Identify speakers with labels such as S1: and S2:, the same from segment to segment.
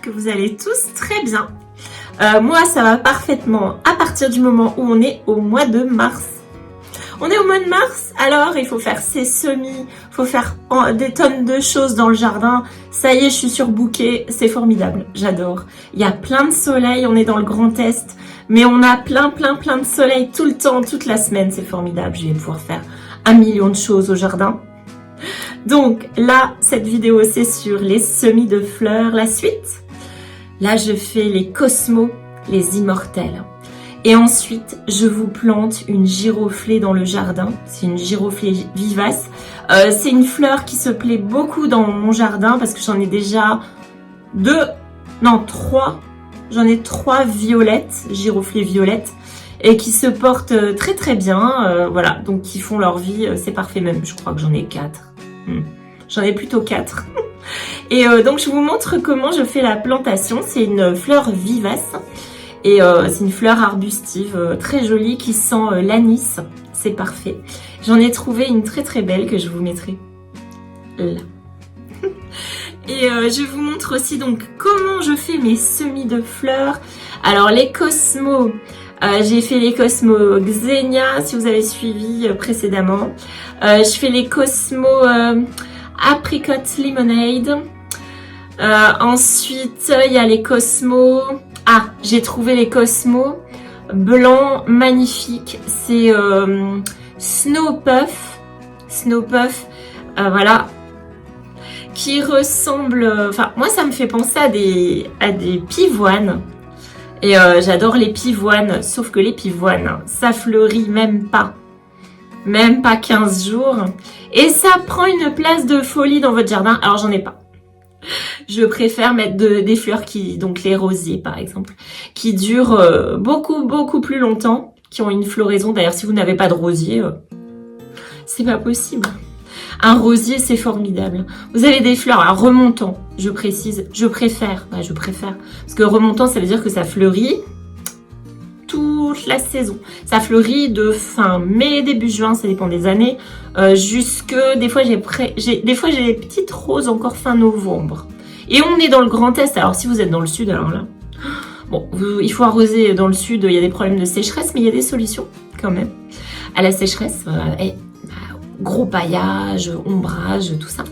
S1: que vous allez tous très bien. Moi, ça va parfaitement à partir du moment où on est au mois de mars. On est au mois de mars, alors il faut faire ses semis, il faut faire des tonnes de choses dans le jardin. Ça y est, je suis surbookée, c'est formidable, j'adore. Il y a plein de soleil, on est dans le Grand Est, mais on a plein de soleil tout le temps, toute la semaine, c'est formidable. Je vais pouvoir faire 1 million de choses au jardin. Donc là, cette vidéo, c'est sur les semis de fleurs, la suite. Là, je fais les cosmos, les immortels. Et ensuite, je vous plante une giroflée dans le jardin. C'est une giroflée vivace. C'est une fleur qui se plaît beaucoup dans mon jardin parce que j'en ai déjà 3. J'en ai 3 violettes, giroflées violettes, et qui se portent très bien. Voilà, donc qui font leur vie, c'est parfait même. Je crois que j'en ai 4. J'en ai plutôt 4. Et donc, je vous montre comment je fais la plantation. C'est une fleur vivace. Et c'est une fleur arbustive très jolie qui sent l'anis. C'est parfait. J'en ai trouvé une très belle que je vous mettrai là. Et je vous montre aussi donc comment je fais mes semis de fleurs. Alors les cosmos, j'ai fait les cosmos Xenia si vous avez suivi précédemment. Je fais les cosmos Apricot Lemonade. Ensuite il y a les cosmos... Ah, j'ai trouvé les cosmos blancs magnifiques. C'est Snow Puff. Voilà. Qui ressemble... Enfin, moi, ça me fait penser à des pivoines. Et j'adore les pivoines. Sauf que les pivoines, ça fleurit même pas 15 jours. Et ça prend une place de folie dans votre jardin. Alors, j'en ai pas. Je préfère mettre des fleurs donc les rosiers par exemple, qui durent beaucoup plus longtemps, qui ont une floraison. D'ailleurs, si vous n'avez pas de rosier, c'est pas possible. Un rosier, c'est formidable. Vous avez des fleurs, alors remontant, je précise, je préfère. Parce que remontant, ça veut dire que ça fleurit toute la saison. Ça fleurit de fin mai, début juin, ça dépend des années, jusque, des fois j'ai des petites roses encore fin novembre. Et on est dans le Grand Est, alors si vous êtes dans le sud, alors là, bon, il faut arroser dans le sud, il y a des problèmes de sécheresse, mais il y a des solutions quand même à la sécheresse, gros paillage, ombrage, tout ça.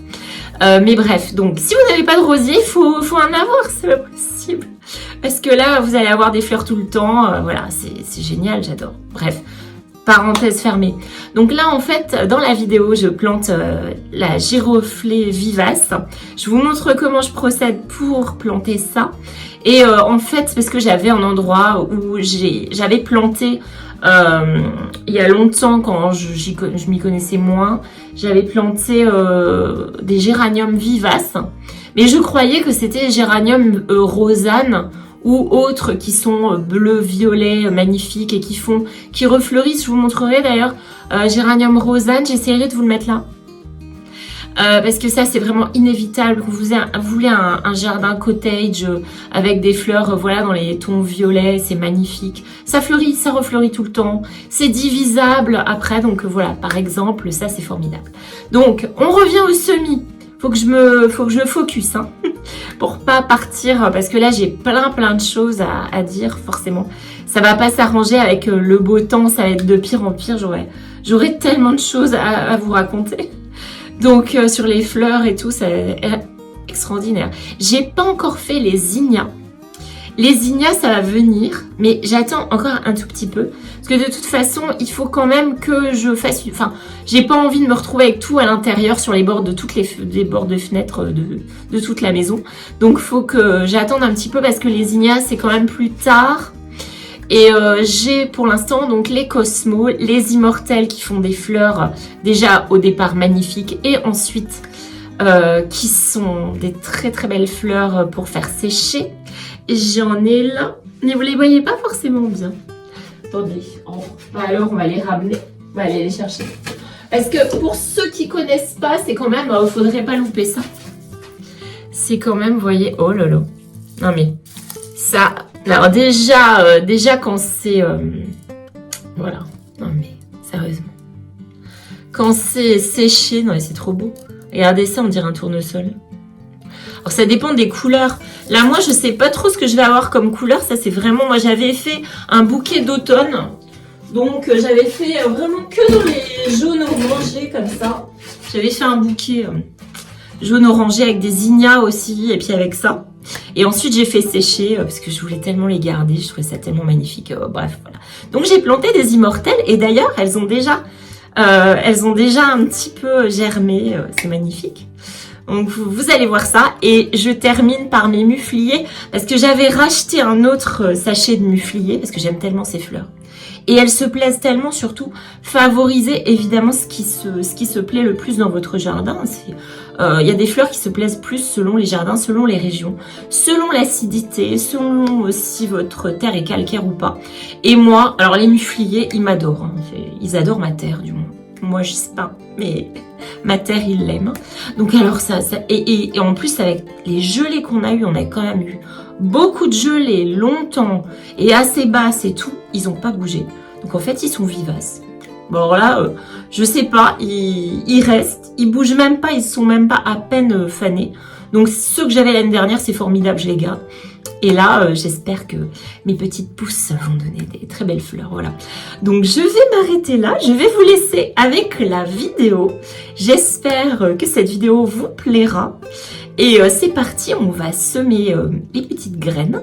S1: Mais bref, donc si vous n'avez pas de rosier, il faut en avoir, c'est pas possible. Parce que là, vous allez avoir des fleurs tout le temps. Voilà, c'est génial, j'adore. Bref, parenthèse fermée. Donc là, en fait, dans la vidéo, je plante la giroflée vivace. Je vous montre comment je procède pour planter ça. Et en fait, parce que j'avais un endroit où j'avais planté... il y a longtemps, quand je m'y connaissais moins, j'avais planté des géraniums vivaces. Mais je croyais que c'était géranium Rosanne ou autres qui sont bleu, violet, magnifiques et qui refleurissent. Je vous montrerai d'ailleurs géranium Rosanne. J'essaierai de vous le mettre là. Parce que ça, c'est vraiment inévitable. Vous voulez un jardin cottage avec des fleurs, voilà, dans les tons violets, c'est magnifique. Ça fleurit, ça refleurit tout le temps. C'est divisable après, donc voilà, par exemple, ça, c'est formidable. Donc, on revient au semis. Faut que je focus, hein, pour pas partir, parce que là, j'ai plein de choses à dire, forcément. Ça va pas s'arranger avec le beau temps, ça va être de pire en pire. J'aurai tellement de choses à vous raconter. Donc sur les fleurs et tout, c'est extraordinaire. J'ai pas encore fait les zinnias. Les zinnias, ça va venir, mais j'attends encore un tout petit peu. Parce que de toute façon, il faut quand même que je fasse... Enfin, j'ai pas envie de me retrouver avec tout à l'intérieur sur les bords de toutes les bords de fenêtres de toute la maison. Donc faut que j'attende un petit peu parce que les zinnias, c'est quand même plus tard. Et j'ai pour l'instant donc les cosmos, les immortels qui font des fleurs déjà au départ magnifiques et ensuite qui sont des très belles fleurs pour faire sécher. J'en ai là, mais vous les voyez pas forcément bien. Attendez, alors on va les ramener, on va aller les chercher. Parce que pour ceux qui connaissent pas, c'est quand même, faudrait pas louper ça. C'est quand même, vous voyez, oh là là. Non mais ça... Alors déjà quand c'est... voilà. Non mais, sérieusement. Quand c'est séché, non mais c'est trop beau. Regardez ça, on dirait un tournesol. Alors ça dépend des couleurs. Là moi je sais pas trop ce que je vais avoir comme couleur. Ça c'est vraiment, moi j'avais fait un bouquet d'automne. Donc j'avais fait vraiment que dans les jaunes orangés comme ça. J'avais fait un bouquet jaune orangé avec des zinnias aussi et puis avec ça. Et ensuite j'ai fait sécher parce que je voulais tellement les garder. Je trouvais ça tellement magnifique. Bref voilà. Donc j'ai planté des immortelles et d'ailleurs elles ont déjà un petit peu germé. C'est magnifique. Donc vous allez voir ça et je termine par mes mufliers parce que j'avais racheté un autre sachet de mufliers parce que j'aime tellement ces fleurs. Et elles se plaisent tellement, surtout, favoriser évidemment ce qui se plaît le plus dans votre jardin. Il y a des fleurs qui se plaisent plus selon les jardins, selon les régions, selon l'acidité, selon si votre terre est calcaire ou pas. Et moi, alors les mufliers, ils m'adorent. Hein. Ils adorent ma terre du moins. Moi, je sais pas, mais ma terre, ils l'aiment. Donc alors et en plus avec les gelées qu'on a eu, on a quand même eu beaucoup de gelées longtemps et assez basses et tout, ils ont pas bougé. Donc en fait, ils sont vivaces. Bon alors là, je sais pas, ils restent, ils bougent même pas, ils sont même pas à peine fanés. Donc ceux que j'avais l'année dernière, c'est formidable, je les garde. Et là, j'espère que mes petites pousses vont donner des très belles fleurs, voilà. Donc, je vais m'arrêter là. Je vais vous laisser avec la vidéo. J'espère que cette vidéo vous plaira. Et c'est parti, on va semer les petites graines.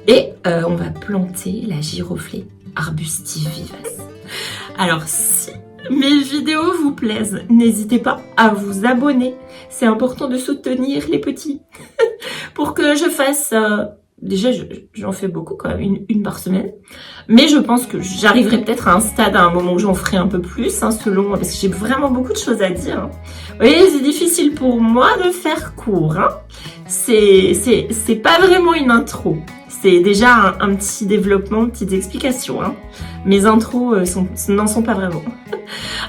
S1: Et on va planter la giroflée arbustive vivace. Alors, si mes vidéos vous plaisent, n'hésitez pas à vous abonner. C'est important de soutenir les petits. Pour que je fasse... Déjà, j'en fais beaucoup quand même, une par semaine. Mais je pense que j'arriverai peut-être à un stade, à un moment où j'en ferai un peu plus, hein, selon... Parce que j'ai vraiment beaucoup de choses à dire. Hein. Vous voyez, c'est difficile pour moi de faire court. Hein. C'est pas vraiment une intro. C'est déjà un petit développement, petites explications. Hein. Mes intros n'en sont pas vraiment.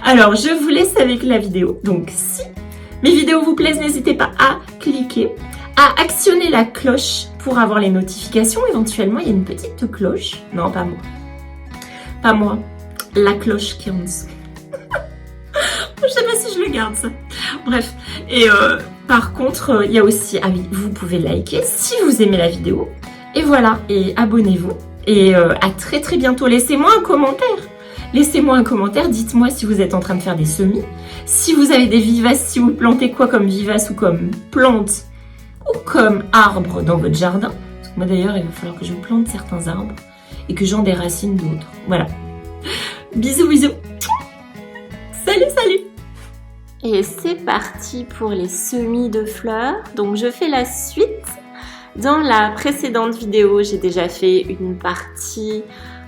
S1: Alors, je vous laisse avec la vidéo. Donc, si mes vidéos vous plaisent, n'hésitez pas à cliquer, à actionner la cloche pour avoir les notifications. Éventuellement, il y a une petite cloche. Non, pas moi. Pas moi. La cloche qui est en dessous. Je sais pas si je le garde, ça. Bref. Et par contre, il y a aussi... Ah oui, vous pouvez liker si vous aimez la vidéo. Et voilà. Et abonnez-vous. Et à très très bientôt. Laissez-moi un commentaire. Laissez-moi un commentaire. Dites-moi si vous êtes en train de faire des semis. Si vous avez des vivaces, si vous plantez quoi comme vivace ou comme plante ou comme arbre dans votre jardin. Parce que moi d'ailleurs, il va falloir que je plante certains arbres et que j'en déracine d'autres. Voilà. Bisous, bisous. Salut, salut. Et c'est parti pour les semis de fleurs. Donc je fais la suite. Dans la précédente vidéo, j'ai déjà fait une partie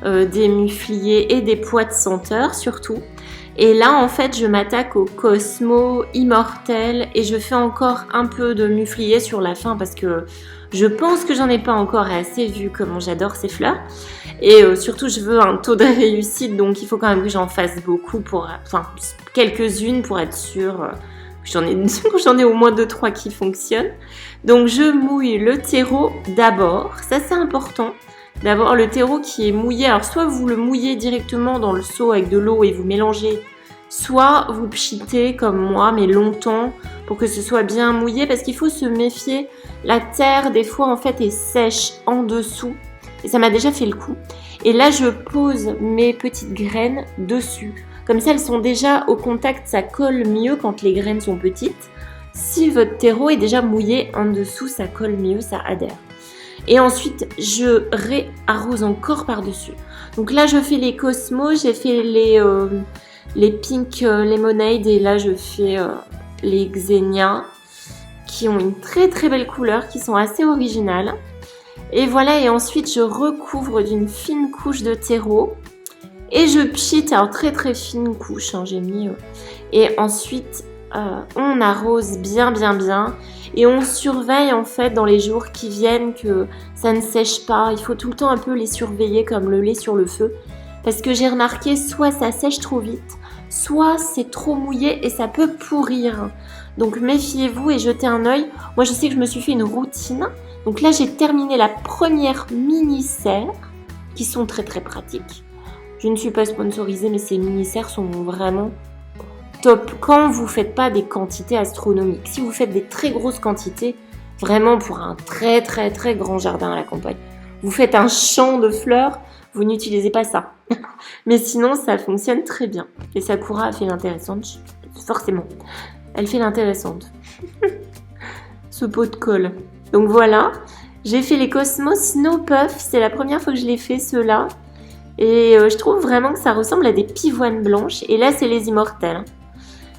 S1: des mufliers et des pois de senteur surtout. Et là, en fait, je m'attaque au Cosmo Immortel et je fais encore un peu de muflier sur la fin parce que je pense que j'en ai pas encore assez vu comment j'adore ces fleurs. Et surtout, je veux un taux de réussite, donc il faut quand même que j'en fasse beaucoup enfin, quelques-unes pour être sûre que j'en ai au moins 2-3 qui fonctionnent. Donc, je mouille le terreau d'abord. Ça, c'est important. D'abord, le terreau qui est mouillé, alors soit vous le mouillez directement dans le seau avec de l'eau et vous mélangez, soit vous pchitez comme moi, mais longtemps, pour que ce soit bien mouillé, parce qu'il faut se méfier. La terre, des fois, en fait, est sèche en dessous, et ça m'a déjà fait le coup. Et là, je pose mes petites graines dessus. Comme ça, elles sont déjà au contact, ça colle mieux quand les graines sont petites. Si votre terreau est déjà mouillé en dessous, ça colle mieux, ça adhère. Et ensuite, je réarrose encore par-dessus. Donc là, je fais les Cosmos, j'ai fait les Pink Lemonade et là, je fais les Xenia qui ont une très très belle couleur, qui sont assez originales. Et voilà, et ensuite, je recouvre d'une fine couche de terreau et je pchite, alors très très fine couche, hein, j'ai mis. Et ensuite, on arrose bien bien bien. Et on surveille en fait dans les jours qui viennent que ça ne sèche pas. Il faut tout le temps un peu les surveiller comme le lait sur le feu. Parce que j'ai remarqué soit ça sèche trop vite, soit c'est trop mouillé et ça peut pourrir. Donc méfiez-vous et jetez un œil. Moi je sais que je me suis fait une routine. Donc là j'ai terminé la première mini-serre qui sont très très pratiques. Je ne suis pas sponsorisée mais ces mini-serres sont vraiment... top quand vous ne faites pas des quantités astronomiques. Si vous faites des très grosses quantités, Vraiment pour un très très très grand jardin à la campagne. Vous faites un champ de fleurs, vous n'utilisez pas ça. Mais sinon, ça fonctionne très bien. Et Sakura a fait l'intéressante, forcément. Elle fait l'intéressante. Ce pot de colle. Donc voilà, j'ai fait les Cosmos Snow Puff. C'est la première fois que je les fais, ceux-là. Et je trouve vraiment que ça ressemble à des pivoines blanches. Et là, c'est les immortels.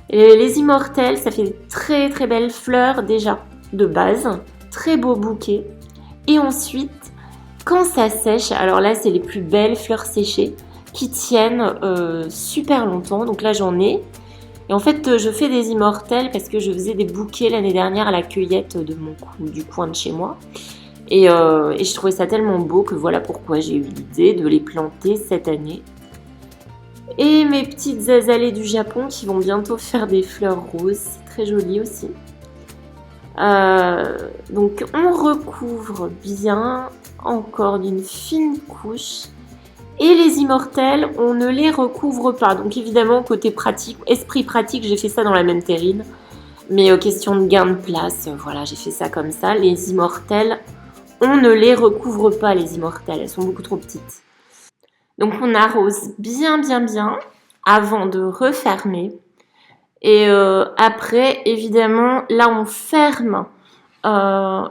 S1: Et les immortels, ça fait de très très belles fleurs déjà, de base. Très beau bouquet. Et ensuite, quand ça sèche, alors là, c'est les plus belles fleurs séchées qui tiennent super longtemps. Donc là, j'en ai. Et en fait, je fais des immortels parce que je faisais des bouquets l'année dernière à la cueillette du coin de chez moi. Et je trouvais ça tellement beau que voilà pourquoi j'ai eu l'idée de les planter cette année. Et mes petites azalées du Japon qui vont bientôt faire des fleurs roses. C'est très joli aussi. Donc on recouvre bien encore d'une fine couche. Et les immortels, on ne les recouvre pas. Donc évidemment, côté pratique, esprit pratique, j'ai fait ça dans la même terrine. Mais question de gain de place, voilà, j'ai fait ça comme ça. Les immortels, on ne les recouvre pas, les immortels. Elles sont beaucoup trop petites. Donc on arrose bien, bien, bien avant de refermer. Et après, évidemment, là on ferme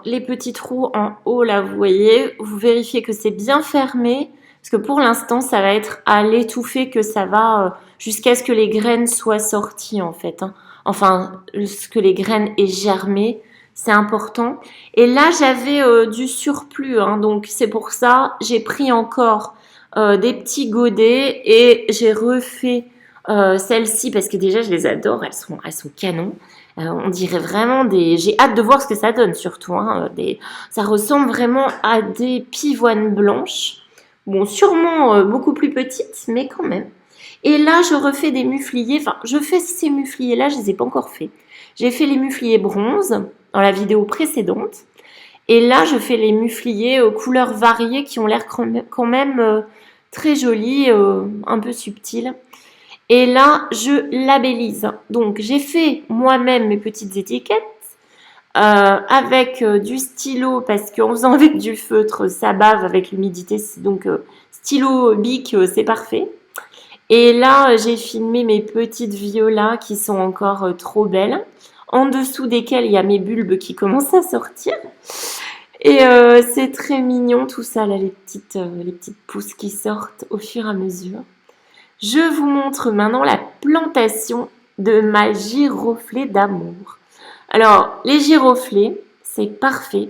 S1: les petits trous en haut, là vous voyez. Vous vérifiez que c'est bien fermé. Parce que pour l'instant, ça va être à l'étouffer que ça va jusqu'à ce que les graines soient sorties en fait. Hein. Enfin, ce que les graines aient germé, c'est important. Et là, j'avais du surplus, hein, donc c'est pour ça j'ai pris encore des petits godets et j'ai refait celles-ci parce que déjà je les adore, elles sont canons. On dirait vraiment des... J'ai hâte de voir ce que ça donne surtout. Hein, ça ressemble vraiment à des pivoines blanches. Bon, sûrement beaucoup plus petites, mais quand même. Et là, je refais des mufliers. Enfin, je fais ces mufliers-là, je ne les ai pas encore faits. J'ai fait les mufliers bronze dans la vidéo précédente. Et là, je fais les mufliers aux couleurs variées qui ont l'air quand même très jolis, un peu subtils. Et là, je labellise. Donc, j'ai fait moi-même mes petites étiquettes. Avec du stylo parce qu'en faisant avec du feutre ça bave avec l'humidité, donc stylo bic c'est parfait. Et là j'ai filmé mes petites violas qui sont encore trop belles, en dessous desquelles il y a mes bulbes qui commencent à sortir. Et c'est très mignon tout ça là, les petites pousses qui sortent au fur et à mesure. Je vous montre maintenant la plantation de ma giroflée d'amour. Alors, les giroflées, c'est parfait.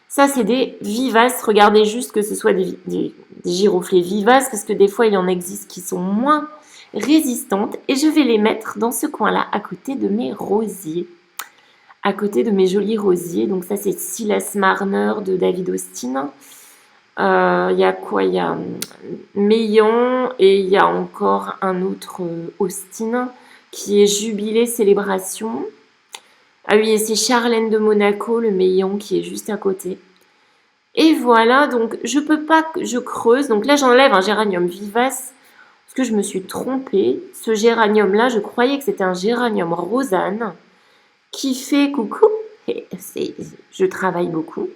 S1: Ça, c'est des vivaces. Regardez juste que ce soit des giroflées vivaces, parce que des fois, il en existe qui sont moins résistantes. Et je vais les mettre dans ce coin-là, à côté de mes rosiers. À côté de mes jolis rosiers. Donc ça, c'est Silas Marner de David Austin. Il y a quoi? Il y a Meillon et il y a encore un autre Austin qui est Jubilé Célébration. Ah oui, et c'est Charlène de Monaco, le Meillon, qui est juste à côté. Et voilà, donc je peux pas, je creuse. Donc là, j'enlève un géranium vivace, parce que je me suis trompée. Ce géranium-là, je croyais que c'était un géranium Rosanne, qui fait coucou. Et je travaille beaucoup.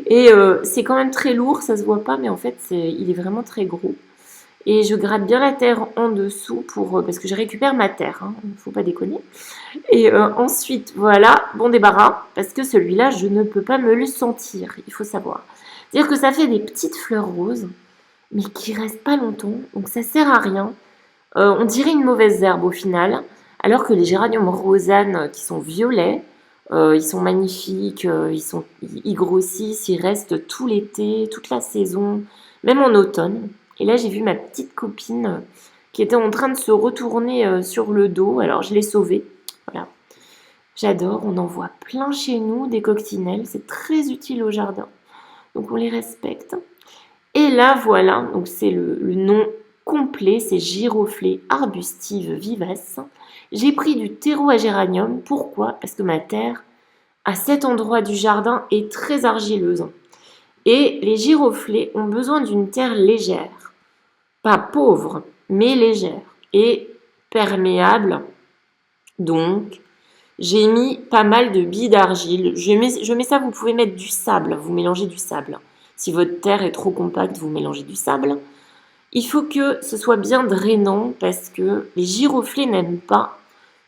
S1: Et c'est quand même très lourd, ça se voit pas, mais en fait, il est vraiment très gros. Et je gratte bien la terre en dessous parce que je récupère ma terre, hein, faut pas déconner. Et ensuite, voilà, bon débarras, parce que celui-là, je ne peux pas me le sentir, il faut savoir. C'est-à-dire que ça fait des petites fleurs roses, mais qui restent pas longtemps, donc ça sert à rien. On dirait une mauvaise herbe au final, alors que les géraniums rosanes qui sont violets, ils sont magnifiques, ils grossissent, ils restent tout l'été, toute la saison, même en automne. Et là, j'ai vu ma petite copine qui était en train de se retourner sur le dos. Alors, je l'ai sauvée. Voilà. J'adore. On en voit plein chez nous, des coccinelles. C'est très utile au jardin. Donc, on les respecte. Et là, voilà. Donc, c'est le nom complet. C'est giroflée arbustive vivace. J'ai pris du terreau à géranium. Pourquoi? Parce que ma terre, à cet endroit du jardin, est très argileuse. Et les giroflées ont besoin d'une terre légère. Pas pauvre, mais légère et perméable. Donc, J'ai mis pas mal de billes d'argile. Je mets ça, vous pouvez mettre du sable, vous mélangez du sable. Si votre terre est trop compacte, vous mélangez du sable. Il faut que ce soit bien drainant parce que les giroflées n'aiment pas.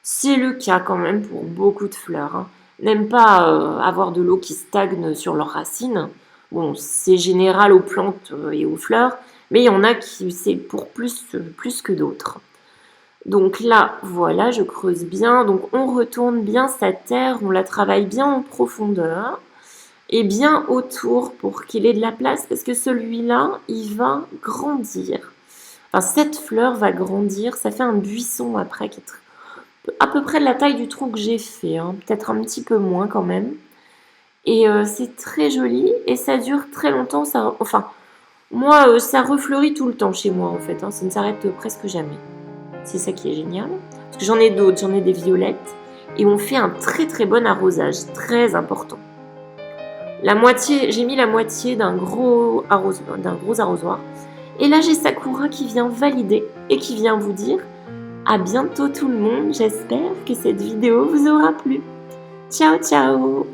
S1: C'est le cas quand même pour beaucoup de fleurs, hein. N'aiment pas avoir de l'eau qui stagne sur leurs racines. Bon, c'est général aux plantes et aux fleurs, mais il y en a qui c'est pour plus que d'autres. Donc là, voilà, je creuse bien. Donc on retourne bien sa terre, on la travaille bien en profondeur et bien autour pour qu'il ait de la place parce que celui-là, il va grandir. Enfin, cette fleur va grandir, ça fait un buisson après qui est à peu près de la taille du trou que j'ai fait, hein, peut-être un petit peu moins quand même. Et c'est très joli et ça dure très longtemps. Enfin, moi, ça refleurit tout le temps chez moi en fait, hein, ça ne s'arrête presque jamais. C'est ça qui est génial. Parce que j'en ai d'autres, j'en ai des violettes et on fait un très très bon arrosage, très important. J'ai mis la moitié d'un gros arrosoir. Et là, j'ai Sakura qui vient valider et qui vient vous dire à bientôt tout le monde. J'espère que cette vidéo vous aura plu. Ciao, ciao!